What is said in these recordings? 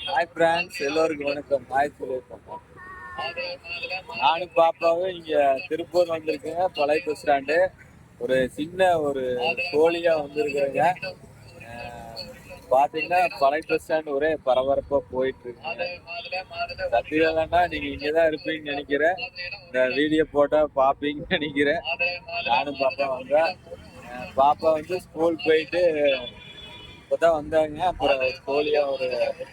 Hi friends, எல்லோருக்கும் வணக்கம். Hi சொல்லியிருக்கோம். நானும் பாப்பாவும் இங்க திருப்பூர் வந்திருக்கேங்க. பழைய பஸ் ஸ்டாண்டு ஒரு சின்ன ஒரு கோழியா வந்திருக்கிறேங்க. பாத்தீங்கன்னா பழைய பஸ் ஸ்டாண்ட் ஒரே பரபரப்பா போயிட்டு இருக்குங்க. சத்தியம்னா நீங்க இங்கதான் இருப்பீங்கன்னு நினைக்கிறேன். இந்த வீடியோ போட்டா பாப்பீங்கன்னு நினைக்கிறேன். நானும் பாப்பா வந்தேன். பாப்பா வந்து ஸ்கூல் போயிட்டு இப்பதான் வந்தாங்க. அப்புறம் கோழியா ஒருத்தர்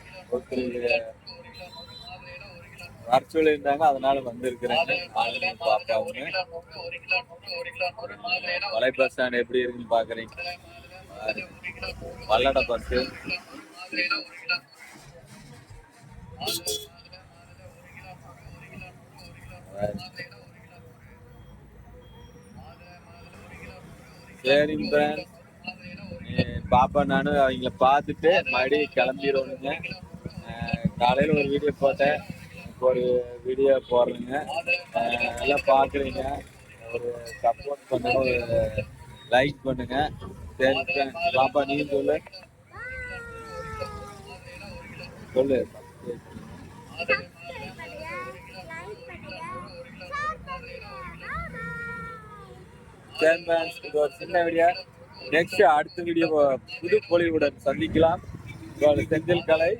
வர சொல்லியிருந்தாங்க, அதனால வந்திருக்கிறேங்க. நானும் பாப்பாவுங்க. பழைய பஸ் ஸ்டாண்ட் எப்படி இருக்குன்னு பாக்குறீங்க. பல்லட பஸ் சரிங்க. பாப்பா நானும் அவங்கள பார்த்துட்டு மறுபடியும் கிளம்பிடுவோனுங்க. காலையில் ஒரு வீடியோ போட்டேன், இப்போ ஒரு வீடியோ போடுறேங்க. எல்லாம் பார்க்குறீங்க, ஒரு சப்போர்ட் பண்ணுங்க, ஒரு லைக் பண்ணுங்க. சரி பாப்பா, நீ சொல்லு சொல்லு. இது ஒரு சின்ன வீடியோ. நெக்ஸ்ட் அடுத்த வீடியோ புது பொலிவுடன் சந்திக்கலாம். செந்தில் கலை.